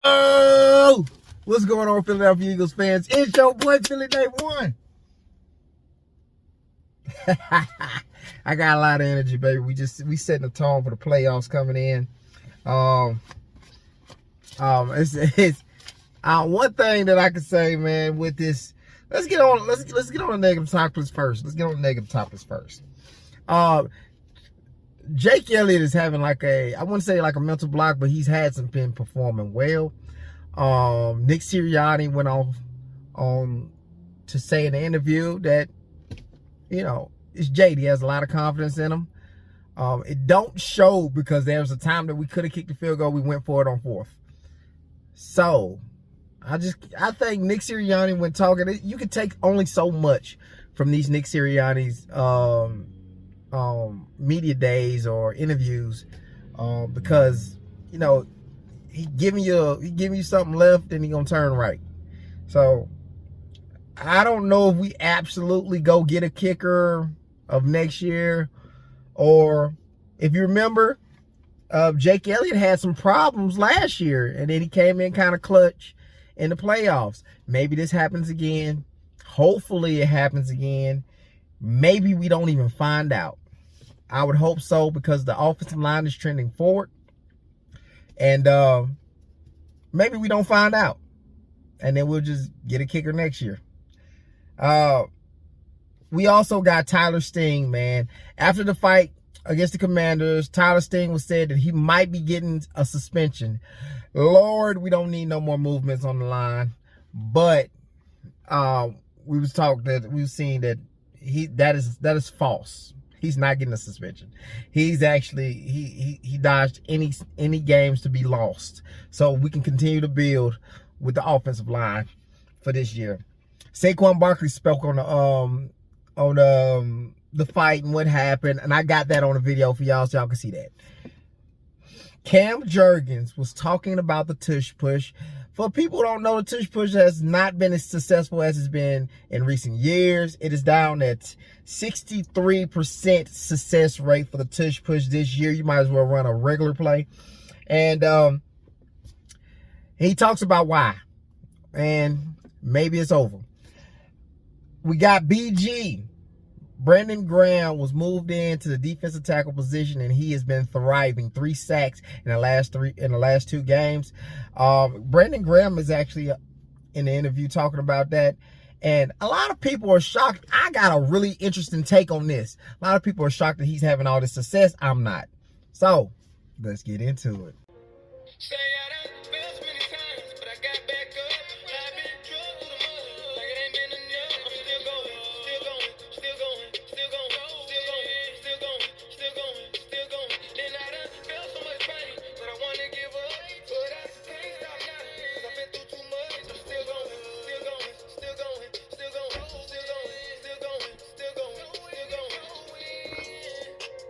Oh, what's going on, Philadelphia Eagles fans? It's your boy, Philly Day One. I got a lot of energy, baby. We setting the tone for the playoffs coming in. It's one thing that I can say, man, with this. Let's get on the negative topics first. Jake Elliott is having I wouldn't say like a mental block, but he's been performing well. Nick Sirianni went off to say in the interview that, it's Jade. He has a lot of confidence in him. It don't show because there was a time that we could have kicked the field goal. We went for it on fourth. So I think Nick Sirianni, when talking, you can take only so much from these Nick Sirianni's media days or interviews, because he giving you something left and he gonna turn right. So I don't know if we absolutely go get a kicker of next year, or if you remember, Jake Elliott had some problems last year and then he came in kind of clutch in the playoffs. Maybe this happens again. Hopefully it happens again. Maybe we don't even find out. I would hope so, because the offensive line is trending forward. And maybe we don't find out. And then we'll just get a kicker next year. We also got Tyler Sting, man. After the fight against the Commanders, Tyler Sting was said that he might be getting a suspension. Lord, we don't need no more movements on the line. But we've seen that that is false. He's not getting a suspension. He's actually he dodged any games to be lost. So we can continue to build with the offensive line for this year. Saquon Barkley spoke on the fight and what happened, and I got that on a video for y'all so y'all can see that. Cam Jurgens was talking about the tush push. For people who don't know, the tush push has not been as successful as it's been in recent years. It is down at 63% success rate for the tush push this year. You might as well run a regular play. And he talks about why. And maybe it's over. We got BG. Brandon Graham was moved into the defensive tackle position, and he has been thriving. 3 sacks in the last 2 games. Brandon Graham is actually in the interview talking about that, and a lot of people are shocked. I got a really interesting take on this. A lot of people are shocked that he's having all this success. I'm not. So let's get into it.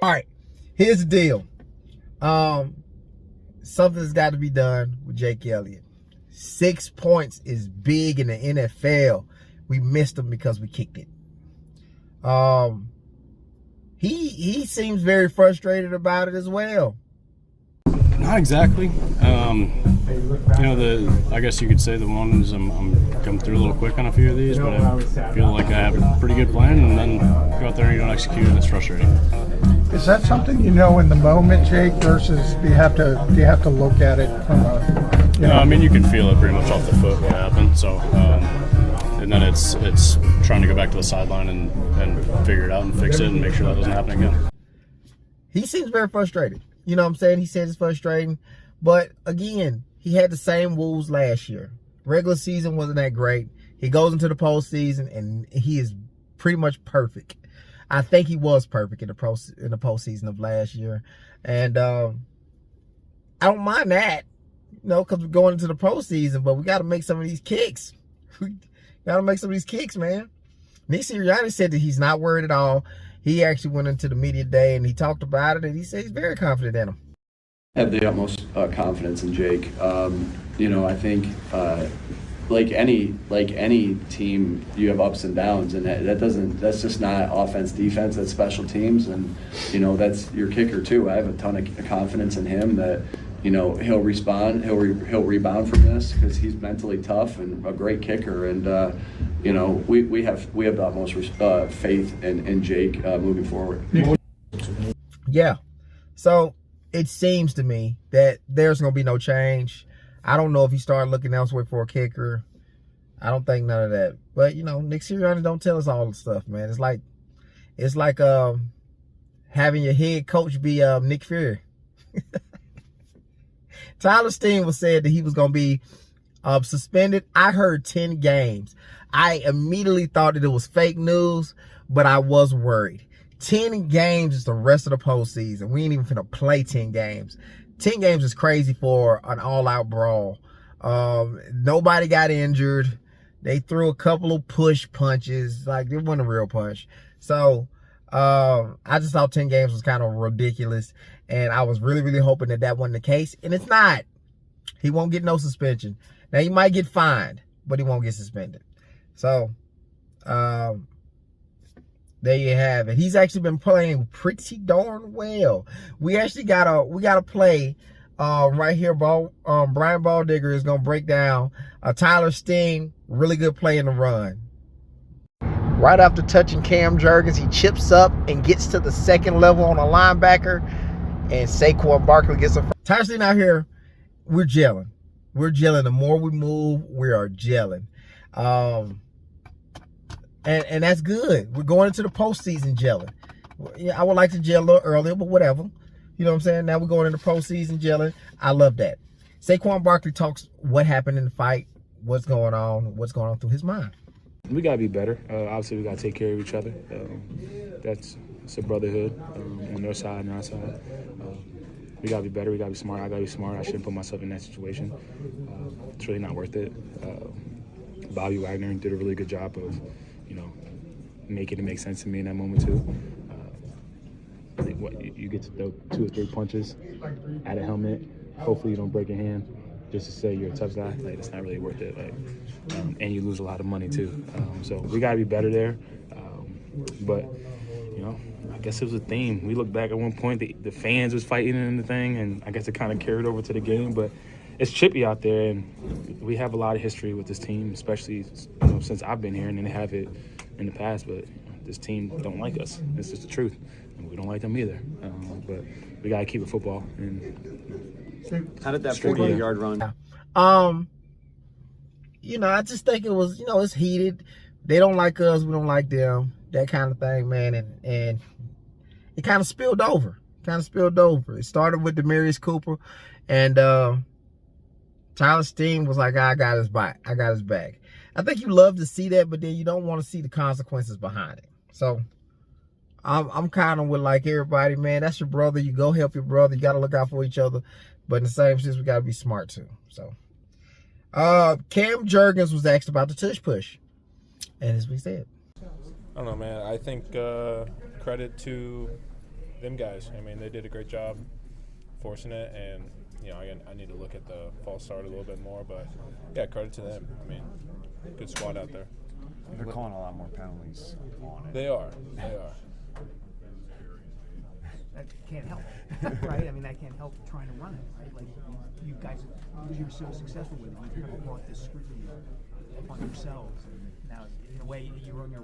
All right, here's the deal. Something's got to be done with Jake Elliott. 6 points is big in the NFL. We missed him because we kicked it. He seems very frustrated about it as well. Not exactly. I guess you could say the ones I'm coming through a little quick on a few of these, but I feel like I have a pretty good plan, and then go out there and you don't execute, and it's frustrating. Is that something in the moment, Jake, versus do you have to look at it from a? I mean, you can feel it pretty much off the foot what happened. So, and then it's trying to go back to the sideline and figure it out and fix it and make sure that doesn't happen again. He seems very frustrated. You know what I'm saying? He says it's frustrating, but again, he had the same woes last year. Regular season wasn't that great. He goes into the postseason and he is pretty much perfect. I think he was perfect in the postseason of last year, and I don't mind that, because we're going into the postseason. But we got to make some of these kicks. We got to make some of these kicks, man. Nick Sirianni said that he's not worried at all. He actually went into the media day and he talked about it, and he said he's very confident in him. I have the utmost confidence in Jake. I think like any team, you have ups and downs, and that's just not offense, defense, that's special teams, and that's your kicker too. I have a ton of confidence in him that you know, he'll respond. He'll rebound from this because he's mentally tough and a great kicker. And you know, we have the utmost faith in Jake moving forward. Yeah. So it seems to me that there's going to be no change. I don't know if he started looking elsewhere for a kicker. I don't think none of that. But, you know, Nick Sirianni don't tell us all the stuff, man. It's like having your head coach be Nick Fury. Tyler Steen was said that he was going to be suspended. I heard 10 games. I immediately thought that it was fake news, but I was worried. 10 games is the rest of the postseason. We ain't even finna play 10 games. 10 games is crazy for an all-out brawl. Nobody got injured. They threw a couple of push punches. Like, it wasn't a real punch. So, I just thought 10 games was kind of ridiculous. And I was really, really hoping that that wasn't the case. And it's not. He won't get no suspension. Now, he might get fined, but he won't get suspended. So, there you have it. He's actually been playing pretty darn well. We actually got a play right here. Brian Baldigger is gonna break down Tyler Steen. Really good play in the run. Right after touching Cam Jurgens, he chips up and gets to the second level on a linebacker, and Saquon Barkley gets a. Tyler Steen out here, we're gelling. We're gelling. The more we move, we are gelling. And that's good. We're going into the postseason gelling. Yeah, I would like to gel a little earlier, but whatever. You know what I'm saying? Now we're going into postseason gelling. I love that. Saquon Barkley talks what happened in the fight, what's going on through his mind. We got to be better. Obviously, we got to take care of each other. It's a brotherhood on their side and our side. We got to be better. We got to be smart. I got to be smart. I shouldn't put myself in that situation. It's really not worth it. Bobby Wagner did a really good job of, you know, making it make sense to me in that moment too. I think you get to throw 2 or 3 punches at a helmet. Hopefully you don't break your hand just to say you're a tough guy. Like, it's not really worth it. Like, and you lose a lot of money too. So we got to be better there. But you know, I guess it was a theme. We looked back at one point, the fans was fighting in the thing, and I guess it kind of carried over to the game. But it's chippy out there, and we have a lot of history with this team, especially, you know, since I've been here, and then they have it in the past. But this team don't like us. It's just the truth, and we don't like them either. But we gotta keep it football. And how did that 40-yard run? You know, I just think it was, you know, it's heated. They don't like us, we don't like them, that kind of thing, man. And it kind of spilled over. It started with Demarius Cooper, and Tyler Steen was like, I got his back. I think you love to see that, but then you don't want to see the consequences behind it. So I'm kind of with like everybody, man. That's your brother. You go help your brother. You got to look out for each other. But in the same sense, we got to be smart too. So Cam Jurgens was asked about the tush push, and as we said, I don't know, man. I think credit to them guys. I mean, they did a great job forcing it, and you know, I need to look at the false start a little bit more, but yeah, credit to them. I mean, good squad out there. They're calling a lot more penalties on it. They are. That can't help, right? I mean, that can't help trying to run it, right? Like, you guys, because you're so successful with it, you kind of brought this scrutiny upon yourselves. And now, in a way, you're on your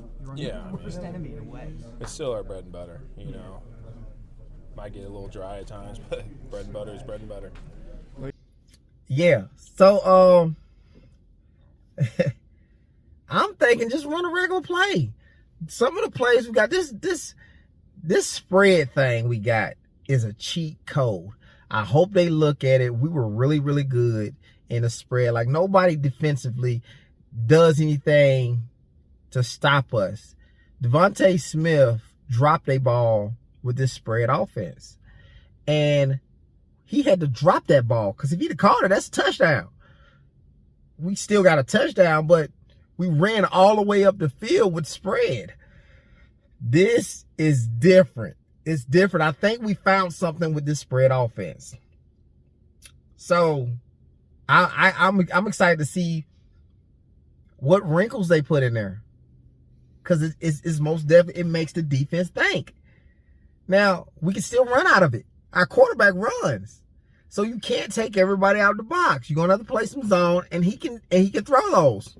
worst enemy in a way. It's still our bread and butter, you know. Might get a little dry at times, but bread and butter is bread and butter. Yeah. So, I'm thinking just run a regular play. Some of the plays we got, this spread thing we got is a cheat code. I hope they look at it. We were really, really good in the spread. Like, nobody defensively does anything to stop us. Devontae Smith dropped a ball with this spread offense, and he had to drop that ball because if he'd have caught it, that's a touchdown. We still got a touchdown, but we ran all the way up the field with spread. This is different. It's different. I think we found something with this spread offense. So I'm excited to see what wrinkles they put in there, because it's most definitely, it makes the defense think. Now, we can still run out of it. Our quarterback runs. So you can't take everybody out of the box. You're gonna have to play some zone, and he can throw those.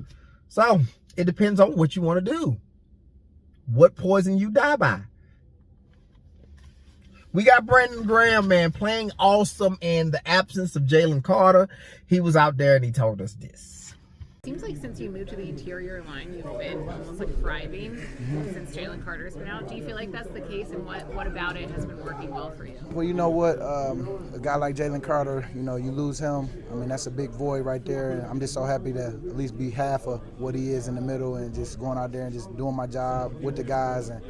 So it depends on what you want to do. What poison you die by. We got Brandon Graham, man, playing awesome in the absence of Jalen Carter. He was out there and he told us this. Seems like since you moved to the interior line, you've been almost like thriving since Jalen Carter's been out. Do you feel like that's the case, and what about it has been working well for you? Well, you know what, a guy like Jalen Carter, you know, you lose him. I mean, that's a big void right there. And I'm just so happy to at least be half of what he is in the middle and just going out there and just doing my job with the guys. And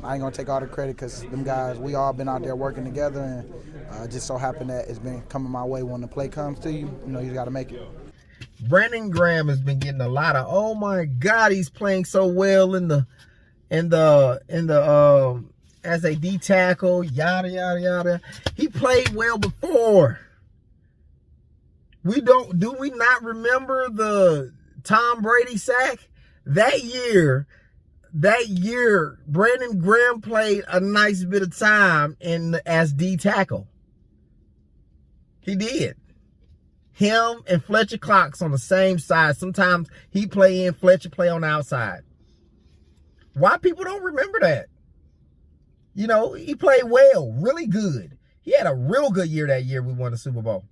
I ain't gonna take all the credit because them guys, we all been out there working together, and just so happen that it's been coming my way. When the play comes to you, you know, you got to make it. Brandon Graham has been getting a lot of, oh my God, he's playing so well in the as a D tackle, yada yada yada. He played well before. Do we not remember the Tom Brady sack? That year, Brandon Graham played a nice bit of time as D tackle. He did. Him and Fletcher Cox on the same side. Sometimes he play in, Fletcher play on the outside. Why people don't remember that? You know, he played well, really good. He had a real good year that year we won the Super Bowl.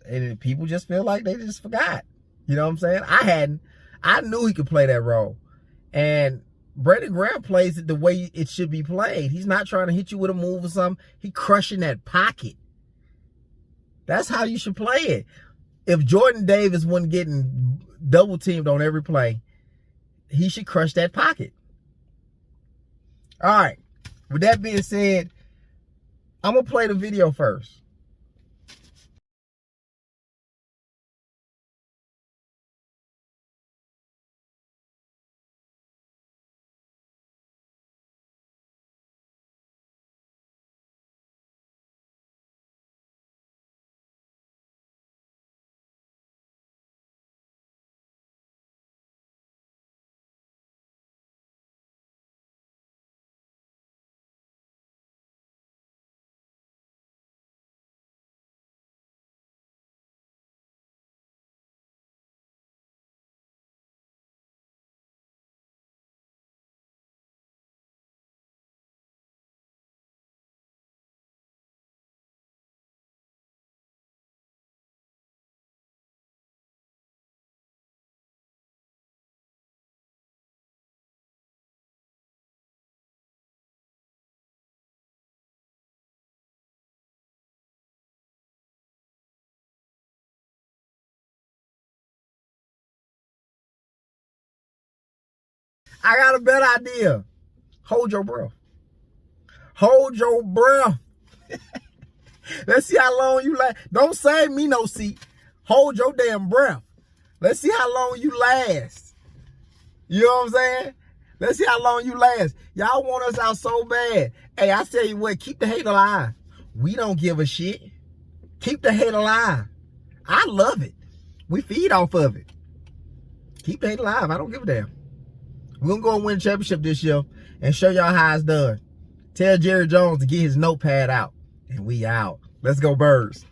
And people just feel like they just forgot. You know what I'm saying? I knew he could play that role. And Brandon Graham plays it the way it should be played. He's not trying to hit you with a move or something. He crushing that pocket. That's how you should play it. If Jordan Davis wasn't getting double teamed on every play, he should crush that pocket. All right. With that being said, I'm going to play the video first. I got a better idea. Hold your breath. Hold your breath. Let's see how long you last. Don't save me no seat. Hold your damn breath. Let's see how long you last. You know what I'm saying? Let's see how long you last. Y'all want us out so bad. Hey, I tell you what, keep the hate alive. We don't give a shit. Keep the hate alive. I love it. We feed off of it. Keep the hate alive. I don't give a damn. We're going to go and win a championship this year and show y'all how it's done. Tell Jerry Jones to get his notepad out. And we out. Let's go Birds.